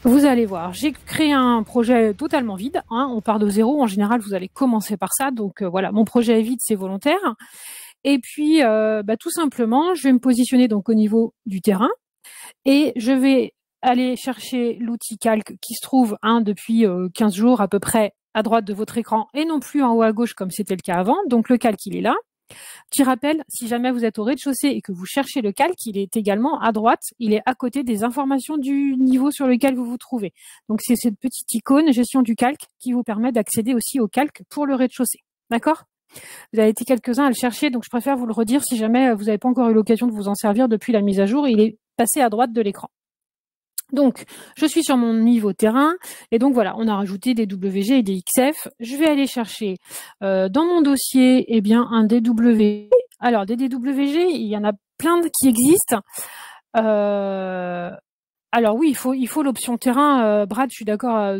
Vous allez voir, j'ai créé un projet totalement vide, hein, on part de zéro, en général vous allez commencer par ça, donc voilà, mon projet est vide, c'est volontaire. Et puis tout simplement, je vais me positionner donc au niveau du terrain et je vais aller chercher l'outil calque qui se trouve depuis 15 jours à peu près à droite de votre écran et non plus en haut à gauche comme c'était le cas avant, donc le calque il est là. Petit rappel, si jamais vous êtes au rez-de-chaussée et que vous cherchez le calque, il est également à droite, il est à côté des informations du niveau sur lequel vous vous trouvez. Donc c'est cette petite icône gestion du calque qui vous permet d'accéder aussi au calque pour le rez-de-chaussée. D'accord ? Vous avez été quelques-uns à le chercher, donc je préfère vous le redire si jamais vous n'avez pas encore eu l'occasion de vous en servir depuis la mise à jour, il est passé à droite de l'écran. Donc, je suis sur mon niveau terrain, et donc voilà, on a rajouté des WG et des XF. Je vais aller chercher dans mon dossier, un DW. Alors, des DWG, il y en a plein qui existent. Alors oui, il faut l'option terrain. Brad, je suis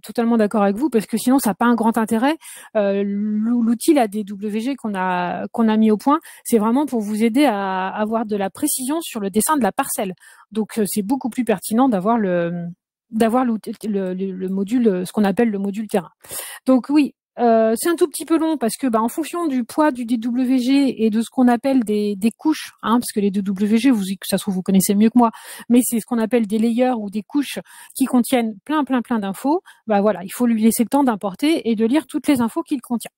totalement d'accord avec vous, parce que sinon, ça n'a pas un grand intérêt. L'outil là, des WG qu'on a mis au point, c'est vraiment pour vous aider à avoir de la précision sur le dessin de la parcelle. Donc c'est beaucoup plus pertinent d'avoir le module, ce qu'on appelle le module terrain. Donc oui, c'est un tout petit peu long parce que en fonction du poids du DWG et de ce qu'on appelle des couches, parce que les DWG, ça se trouve vous connaissez mieux que moi, mais c'est ce qu'on appelle des layers ou des couches qui contiennent plein d'infos. Voilà, il faut lui laisser le temps d'importer et de lire toutes les infos qu'il contient.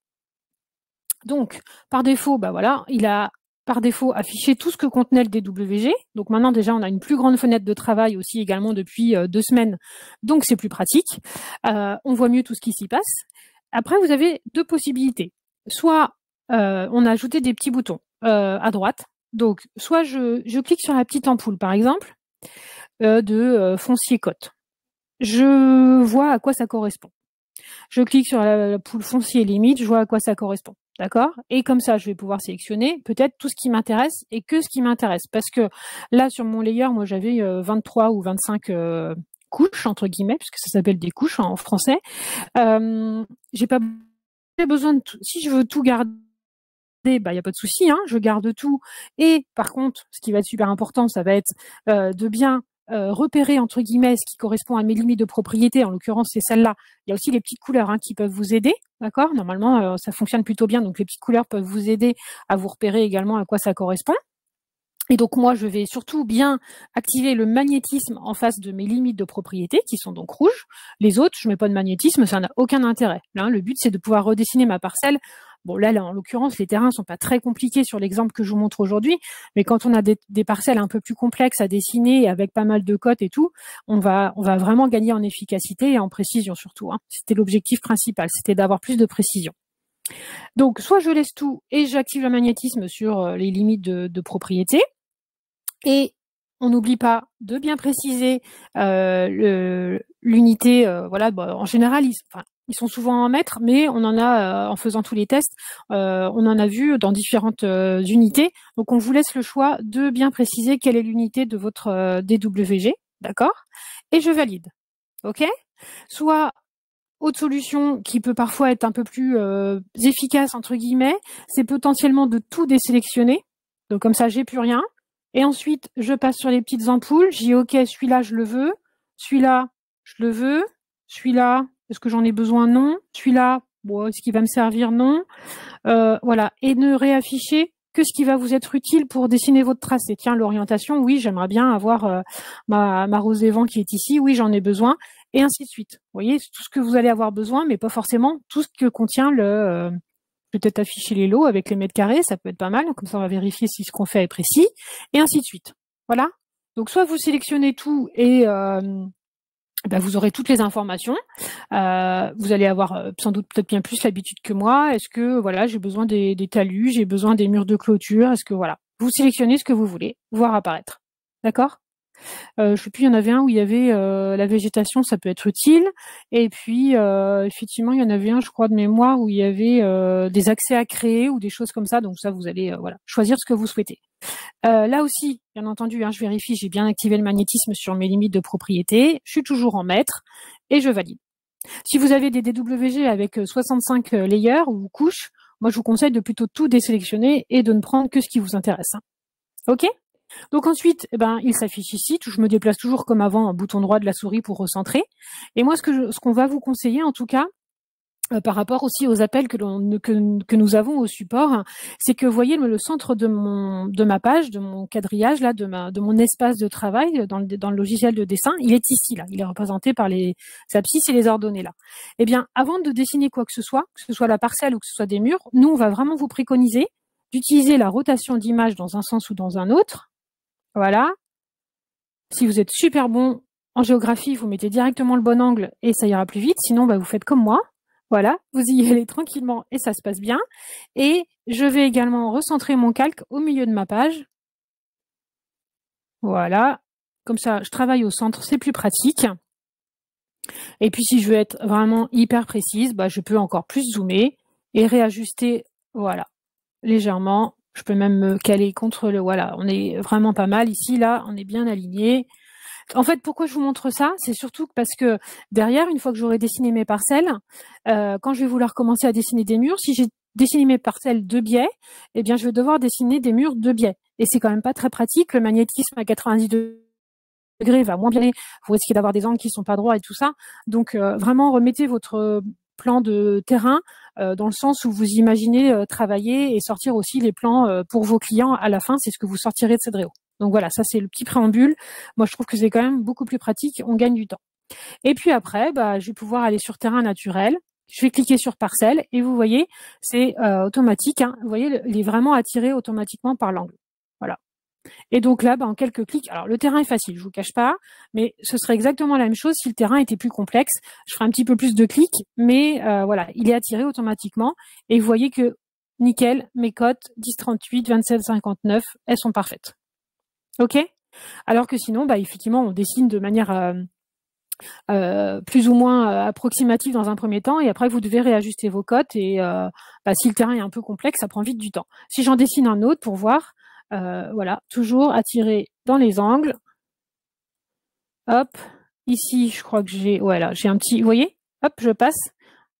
Donc, par défaut, il a par défaut affiché tout ce que contenait le DWG. Donc maintenant déjà on a une plus grande fenêtre de travail aussi également depuis 2 semaines, donc c'est plus pratique. On voit mieux tout ce qui s'y passe. Après vous avez 2 possibilités. Soit on a ajouté des petits boutons à droite. Donc soit je clique sur la petite ampoule par exemple de foncier cote. Je vois à quoi ça correspond. Je clique sur la poule foncier limite, je vois à quoi ça correspond. D'accord ? Et comme ça, je vais pouvoir sélectionner peut-être tout ce qui m'intéresse et que ce qui m'intéresse. Parce que là, sur mon layer, moi, j'avais 23 ou 25 couches, entre guillemets, puisque ça s'appelle des couches en français. J'ai pas besoin de tout. Si je veux tout garder, il n'y a pas de souci, je garde tout. Et par contre, ce qui va être super important, ça va être de bien repérer entre guillemets ce qui correspond à mes limites de propriété, en l'occurrence c'est celle-là. Il y a aussi les petites couleurs qui peuvent vous aider, d'accord ? Normalement ça fonctionne plutôt bien, donc les petites couleurs peuvent vous aider à vous repérer également à quoi ça correspond. Et donc moi je vais surtout bien activer le magnétisme en face de mes limites de propriété qui sont donc rouges. Les autres, je mets pas de magnétisme, ça n'a aucun intérêt. Là, le but c'est de pouvoir redessiner ma parcelle. Bon là en l'occurrence les terrains sont pas très compliqués sur l'exemple que je vous montre aujourd'hui, mais quand on a des parcelles un peu plus complexes à dessiner avec pas mal de cotes et tout, on va vraiment gagner en efficacité et en précision surtout. C'était l'objectif principal, c'était d'avoir plus de précision. Donc soit je laisse tout et j'active le magnétisme sur les limites de propriété. Et on n'oublie pas de bien préciser l'unité. En général, ils sont souvent en mètres, mais on en a, en faisant tous les tests, on en a vu dans différentes unités. Donc, on vous laisse le choix de bien préciser quelle est l'unité de votre DWG, d'accord ? Et je valide, ok ? Soit autre solution qui peut parfois être un peu plus efficace, entre guillemets, c'est potentiellement de tout désélectionner. Donc, comme ça, j'ai plus rien. Et ensuite, je passe sur les petites ampoules. J'ai OK, celui-là, je le veux. Celui-là, je le veux. Celui-là, est-ce que j'en ai besoin? Non. Celui-là, bon, est-ce qu'il va me servir? Non. Voilà. Et ne réafficher que ce qui va vous être utile pour dessiner votre tracé. Tiens, l'orientation, oui, j'aimerais bien avoir ma rose des vents qui est ici. Oui, j'en ai besoin. Et ainsi de suite. Vous voyez, tout ce que vous allez avoir besoin, mais pas forcément tout ce que contient le... peut-être afficher les lots avec les mètres carrés, ça peut être pas mal. Comme ça, on va vérifier si ce qu'on fait est précis, et ainsi de suite. Voilà. Donc, soit vous sélectionnez tout et vous aurez toutes les informations. Vous allez avoir sans doute peut-être bien plus l'habitude que moi. Est-ce que voilà, j'ai besoin des talus, j'ai besoin des murs de clôture. Est-ce que voilà, vous sélectionnez ce que vous voulez voir apparaître. D'accord ? Je sais plus, il y en avait un où il y avait la végétation, ça peut être utile. Et puis, effectivement, il y en avait un, je crois, de mémoire, où il y avait des accès à créer ou des choses comme ça. Donc ça, vous allez choisir ce que vous souhaitez. Là aussi, bien entendu, je vérifie, j'ai bien activé le magnétisme sur mes limites de propriété. Je suis toujours en mètres et je valide. Si vous avez des DWG avec 65 layers ou couches, moi, je vous conseille de plutôt tout désélectionner et de ne prendre que ce qui vous intéresse. OK ? Donc ensuite, eh ben, il s'affiche ici. Je me déplace toujours comme avant, un bouton droit de la souris pour recentrer. Et moi, ce qu'on va vous conseiller, en tout cas, par rapport aussi aux appels que nous avons au support, c'est que vous voyez le centre de ma page, de mon quadrillage là, de mon espace de travail dans le logiciel de dessin, il est ici là, il est représenté par les abscisses et les ordonnées là. Eh bien, avant de dessiner quoi que ce soit la parcelle ou que ce soit des murs, nous on va vraiment vous préconiser d'utiliser la rotation d'image dans un sens ou dans un autre. Voilà. Si vous êtes super bon en géographie, vous mettez directement le bon angle et ça ira plus vite. Sinon, bah, vous faites comme moi. Voilà, vous y allez tranquillement et ça se passe bien. Et je vais également recentrer mon calque au milieu de ma page. Voilà, comme ça, je travaille au centre, c'est plus pratique. Et puis, si je veux être vraiment hyper précise, bah, je peux encore plus zoomer et réajuster, voilà, légèrement. Je peux même me caler contre le... Voilà, on est vraiment pas mal ici, là, on est bien aligné. En fait, pourquoi je vous montre ça? C'est surtout parce que derrière, une fois que j'aurai dessiné mes parcelles, quand je vais vouloir commencer à dessiner des murs, si j'ai dessiné mes parcelles de biais, eh bien, je vais devoir dessiner des murs de biais. Et c'est quand même pas très pratique. Le magnétisme à 90 degrés va moins bien. Vous risquez d'avoir des angles qui sont pas droits et tout ça. Donc, vraiment, remettez votre plan de terrain dans le sens où vous imaginez travailler et sortir aussi les plans pour vos clients à la fin. C'est ce que vous sortirez de Cedréo. Donc voilà, ça c'est le petit préambule. Moi, je trouve que c'est quand même beaucoup plus pratique. On gagne du temps. Et puis après, bah, je vais pouvoir aller sur terrain naturel. Je vais cliquer sur parcelle et vous voyez, c'est automatique. Hein. Vous voyez, il est vraiment attiré automatiquement par l'angle. Voilà. Et donc là, bah, en quelques clics, alors le terrain est facile, je vous cache pas, mais ce serait exactement la même chose si le terrain était plus complexe. Je ferai un petit peu plus de clics, mais voilà, il est attiré automatiquement. Et vous voyez que nickel, mes cotes 10,38, 27,59, elles sont parfaites. Ok? Alors que sinon, bah, effectivement, on dessine de manière plus ou moins approximative dans un premier temps, et après vous devez réajuster vos cotes. Et bah, si le terrain est un peu complexe, ça prend vite du temps. Si j'en dessine un autre pour voir, voilà, toujours attirer dans les angles. Hop, ici, je crois que j'ai, voilà, j'ai un petit, vous voyez, hop, je passe.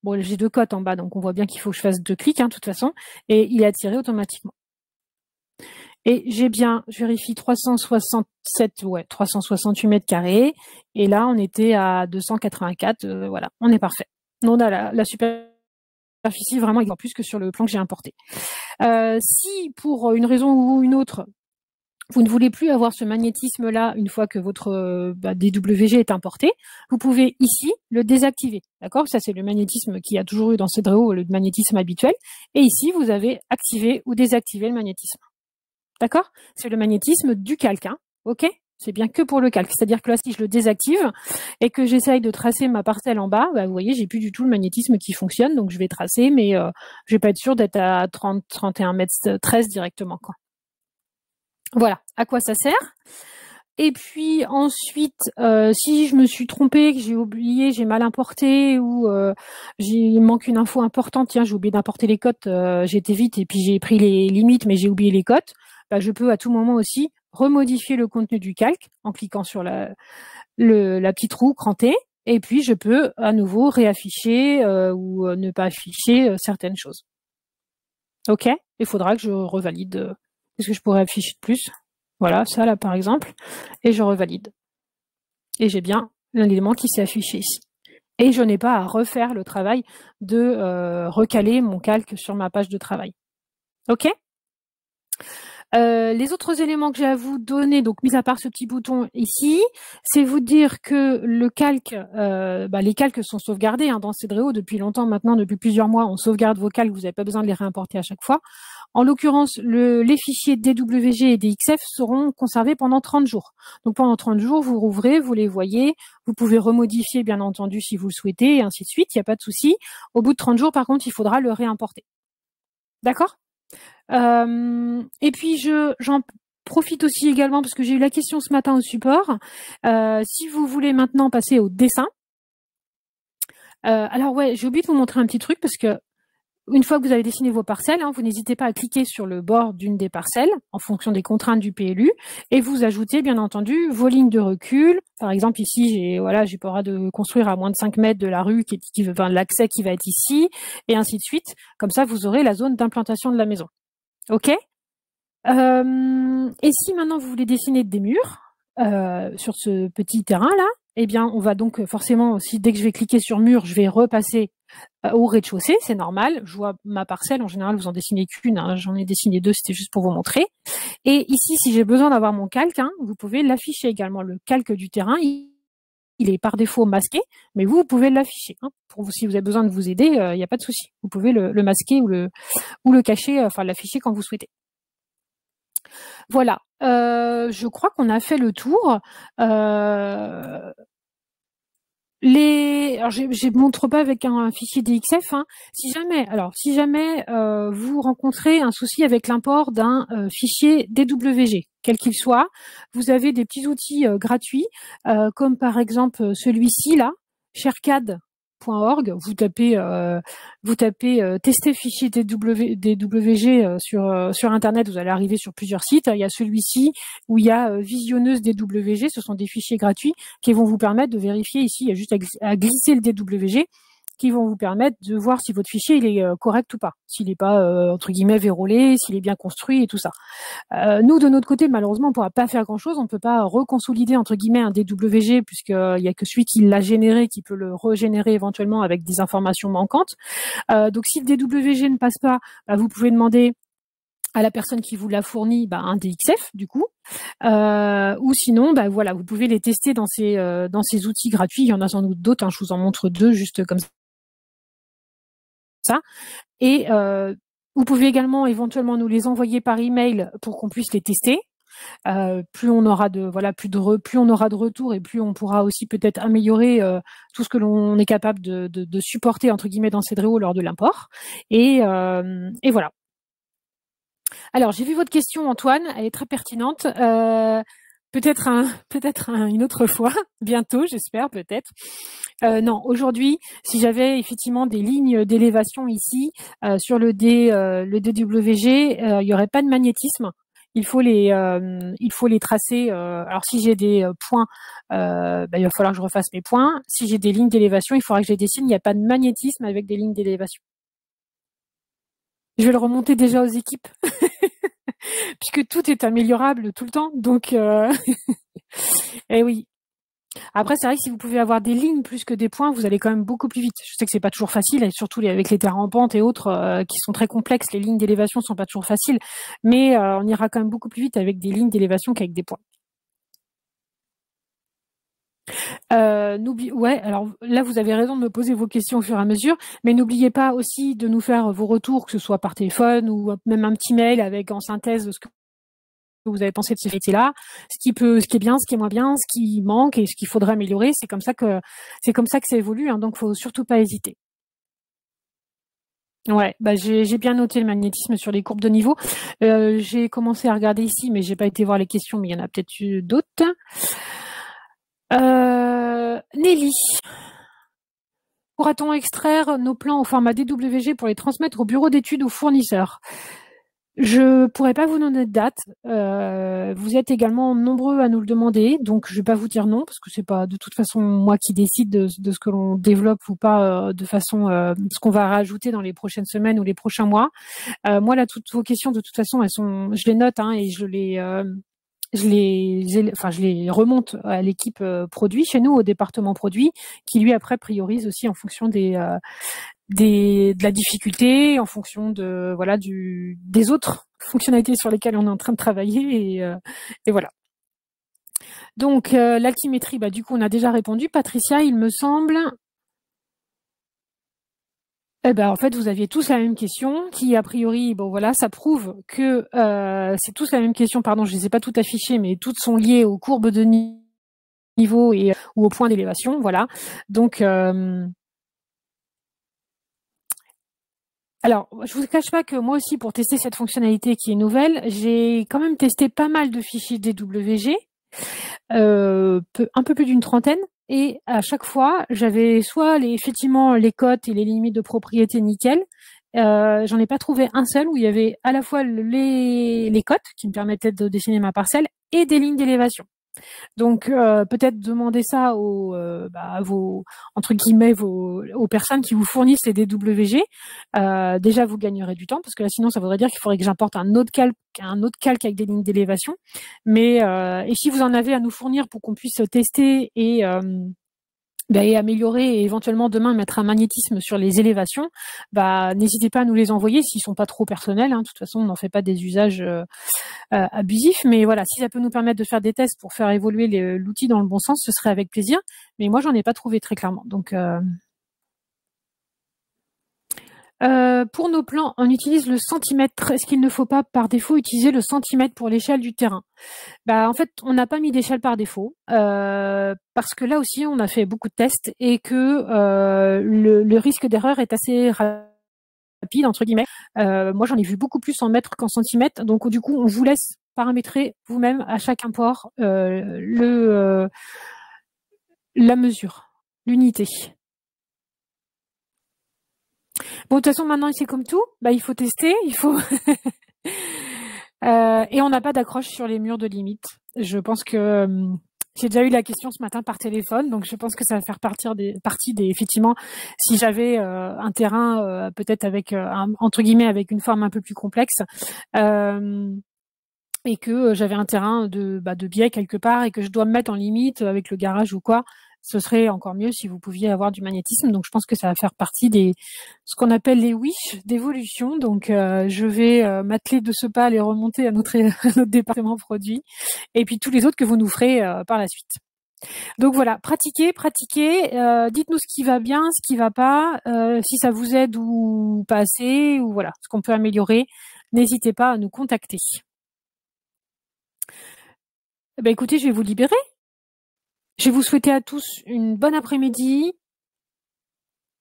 Bon, j'ai deux cotes en bas, donc on voit bien qu'il faut que je fasse deux clics, hein, de toute façon, et il est attiré automatiquement. Et j'ai bien, je vérifie, 367, ouais, 368 mètres carrés. Et là, on était à 284. Voilà, on est parfait. On a la superficie vraiment encore plus que sur le plan que j'ai importé. Si pour une raison ou une autre, vous ne voulez plus avoir ce magnétisme-là une fois que votre DWG est importé, vous pouvez ici le désactiver. D'accord? Ça, c'est le magnétisme qu'il y a toujours eu dans Cedréo, le magnétisme habituel. Et ici, vous avez activé ou désactivé le magnétisme. D'accord? C'est le magnétisme du calque, hein, ok? C'est bien que pour le calque. C'est-à-dire que là, si je le désactive et que j'essaye de tracer ma parcelle en bas, bah, vous voyez, j'ai plus du tout le magnétisme qui fonctionne. Donc, je vais tracer, mais je vais pas être sûre d'être à 30, 31 mètres 13 directement, quoi. Voilà. À quoi ça sert? Et puis ensuite, si je me suis trompée, que j'ai oublié, j'ai mal importé ou il manque une info importante, tiens, j'ai oublié d'importer les cotes, j'ai été vite et puis j'ai pris les limites, mais j'ai oublié les cotes, bah, je peux à tout moment aussi remodifier le contenu du calque en cliquant sur la petite roue crantée, et puis je peux à nouveau réafficher ou ne pas afficher certaines choses. Ok? Il faudra que je revalide. Qu'est-ce que je pourrais afficher de plus? Voilà, ça là par exemple, et je revalide. Et j'ai bien l'élément qui s'est affiché ici. Et je n'ai pas à refaire le travail de recaler mon calque sur ma page de travail. Ok? Les autres éléments que j'ai à vous donner, donc mis à part ce petit bouton ici, c'est vous dire que le calque, les calques sont sauvegardés hein, dans Cedréo depuis longtemps maintenant, depuis plusieurs mois, on sauvegarde vos calques, vous n'avez pas besoin de les réimporter à chaque fois. En l'occurrence, les fichiers DWG et DXF seront conservés pendant 30 jours. Donc pendant 30 jours, vous rouvrez, vous les voyez, vous pouvez remodifier bien entendu si vous le souhaitez, et ainsi de suite, il n'y a pas de souci. Au bout de 30 jours, par contre, il faudra le réimporter. D'accord ? Et puis j'en profite aussi également parce que j'ai eu la question ce matin au support. Si vous voulez maintenant passer au dessin, alors ouais, j'ai oublié de vous montrer un petit truc parce que une fois que vous avez dessiné vos parcelles, hein, vous n'hésitez pas à cliquer sur le bord d'une des parcelles en fonction des contraintes du PLU et vous ajoutez bien entendu vos lignes de recul. Par exemple ici, j'ai pas le droit de construire à moins de 5 mètres de la rue l'accès qui va être ici et ainsi de suite. Comme ça, vous aurez la zone d'implantation de la maison. Ok? Et si maintenant vous voulez dessiner des murs sur ce petit terrain-là, eh bien, on va donc forcément aussi, dès que je vais cliquer sur mur, je vais repasser au rez-de-chaussée, c'est normal. Je vois ma parcelle, en général, vous en dessinez qu'une, hein, j'en ai dessiné deux, c'était juste pour vous montrer. Et ici, si j'ai besoin d'avoir mon calque, hein, vous pouvez l'afficher également. Le calque du terrain, il est par défaut masqué, mais vous pouvez l'afficher. Hein. Pour vous, si vous avez besoin de vous aider, il n'y a pas de souci. Vous pouvez le masquer ou le cacher, enfin l'afficher quand vous souhaitez. Voilà, je crois qu'on a fait le tour. Alors je montre pas avec un fichier DXF. Hein. Si jamais vous rencontrez un souci avec l'import d'un fichier DWG, quel qu'il soit, vous avez des petits outils gratuits, comme par exemple celui-ci là, sharecad.org. Vous tapez tester fichier DWG sur internet, vous allez arriver sur plusieurs sites. Il y a celui-ci où il y a visionneuse DWG, ce sont des fichiers gratuits qui vont vous permettre de vérifier ici, il y a juste à glisser le DWG qui vont vous permettre de voir si votre fichier il est correct ou pas, s'il n'est pas entre guillemets vérolé, s'il est bien construit et tout ça. Nous de notre côté, malheureusement, on ne pourra pas faire grand-chose, on ne peut pas reconsolider entre guillemets un DWG puisqu'il n'y a que celui qui l'a généré qui peut le régénérer éventuellement avec des informations manquantes. Donc si le DWG ne passe pas, vous pouvez demander à la personne qui vous l'a fourni un DXF du coup, ou sinon voilà, vous pouvez les tester dans ces outils gratuits. Il y en a sans doute d'autres, hein, je vous en montre deux juste comme ça. Et vous pouvez également éventuellement nous les envoyer par email pour qu'on puisse les tester. Plus on aura de retours et plus on pourra aussi peut-être améliorer tout ce que l'on est capable de supporter entre guillemets dans Cedreo lors de l'import. Et voilà. Alors, j'ai vu votre question, Antoine. Elle est très pertinente. Peut-être une autre fois, bientôt, j'espère, peut-être. Non, aujourd'hui, si j'avais effectivement des lignes d'élévation ici sur le DWG, il n'y aurait pas de magnétisme. Il faut les tracer. Alors, si j'ai des points, il va falloir que je refasse mes points. Si j'ai des lignes d'élévation, il faudra que je les dessine. Il n'y a pas de magnétisme avec des lignes d'élévation. Je vais le remonter déjà aux équipes. Puisque tout est améliorable tout le temps. Donc, eh oui. Après, c'est vrai que si vous pouvez avoir des lignes plus que des points, vous allez quand même beaucoup plus vite. Je sais que c'est pas toujours facile, et surtout avec les terrains en pente et autres qui sont très complexes. Les lignes d'élévation sont pas toujours faciles, mais on ira quand même beaucoup plus vite avec des lignes d'élévation qu'avec des points. Ouais, alors là, vous avez raison de me poser vos questions au fur et à mesure, mais n'oubliez pas aussi de nous faire vos retours, que ce soit par téléphone ou même un petit mail avec en synthèse ce que vous avez pensé de ce métier-là, ce qui est bien, ce qui est moins bien, ce qui manque et ce qu'il faudrait améliorer. C'est comme ça que ça évolue, hein, donc faut surtout pas hésiter. Ouais, j'ai bien noté le magnétisme sur les courbes de niveau. J'ai commencé à regarder ici, mais j'ai pas été voir les questions, mais il y en a peut-être eu d'autres. Nelly. Pourra-t-on extraire nos plans au format DWG pour les transmettre au bureau d'études ou fournisseurs? Je pourrais pas vous donner de date. Vous êtes également nombreux à nous le demander, donc je vais pas vous dire non parce que c'est pas de toute façon moi qui décide de ce que l'on développe ou pas de façon ce qu'on va rajouter dans les prochaines semaines ou les prochains mois. Moi là, toutes vos questions de toute façon je les note et je les remonte à l'équipe produit chez nous, au département produit, qui lui après priorise aussi en fonction de la difficulté, en fonction des autres fonctionnalités sur lesquelles on est en train de travailler et voilà. Donc l'altimétrie, du coup on a déjà répondu. Patricia, il me semble. En fait, vous aviez tous la même question, qui a priori, ça prouve que c'est tous la même question. Pardon, je les ai pas toutes affichées, mais toutes sont liées aux courbes de niveau ou au point d'élévation, voilà. Donc alors, je vous cache pas que moi aussi, pour tester cette fonctionnalité qui est nouvelle, j'ai quand même testé pas mal de fichiers DWG, un peu plus d'une trentaine, et à chaque fois, j'avais soit effectivement les cotes et les limites de propriété nickel. J'en ai pas trouvé un seul où il y avait à la fois les cotes qui me permettaient de dessiner ma parcelle et des lignes d'élévation. Donc peut-être demander ça à vos entre guillemets aux personnes qui vous fournissent les DWG. Déjà vous gagnerez du temps parce que là sinon ça voudrait dire qu'il faudrait que j'importe un autre calque avec des lignes d'élévation. Mais et si vous en avez à nous fournir pour qu'on puisse tester et améliorer et éventuellement demain mettre un magnétisme sur les élévations, n'hésitez pas à nous les envoyer s'ils sont pas trop personnels. De toute façon, on n'en fait pas des usages abusifs. Mais voilà, si ça peut nous permettre de faire des tests pour faire évoluer l'outil dans le bon sens, ce serait avec plaisir. Mais moi, j'en ai pas trouvé très clairement. Donc, pour nos plans, on utilise le centimètre. Est-ce qu'il ne faut pas par défaut utiliser le centimètre pour l'échelle du terrain? En fait, on n'a pas mis d'échelle par défaut parce que là aussi, on a fait beaucoup de tests et que le risque d'erreur est assez rapide entre guillemets. Moi, j'en ai vu beaucoup plus en mètres qu'en centimètres. Donc, du coup, on vous laisse paramétrer vous-même à chaque import la mesure, l'unité. Bon, de toute façon, maintenant, c'est comme tout. Il faut tester, il faut. Et on n'a pas d'accroche sur les murs de limite. Je pense que j'ai déjà eu la question ce matin par téléphone, donc je pense que ça va faire partie des effectivement, si j'avais un terrain peut-être avec entre guillemets avec une forme un peu plus complexe et que j'avais un terrain de biais quelque part et que je dois me mettre en limite avec le garage ou quoi, ce serait encore mieux si vous pouviez avoir du magnétisme. Donc je pense que ça va faire partie ce qu'on appelle les wish d'évolution. Donc je vais m'atteler de ce pas à les remonter à notre département produit et puis tous les autres que vous nous ferez par la suite. Donc voilà, pratiquez, dites-nous ce qui va bien, ce qui va pas, si ça vous aide ou pas assez, ou voilà, ce qu'on peut améliorer. N'hésitez pas à nous contacter. Écoutez, je vais vous libérer. Je vais vous souhaiter à tous une bonne après-midi,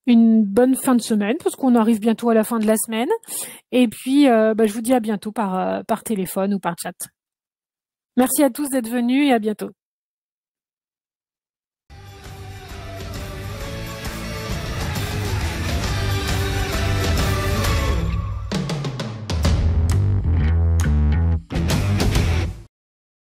une bonne fin de semaine, parce qu'on arrive bientôt à la fin de la semaine. Et puis, je vous dis à bientôt par téléphone ou par chat. Merci à tous d'être venus et à bientôt.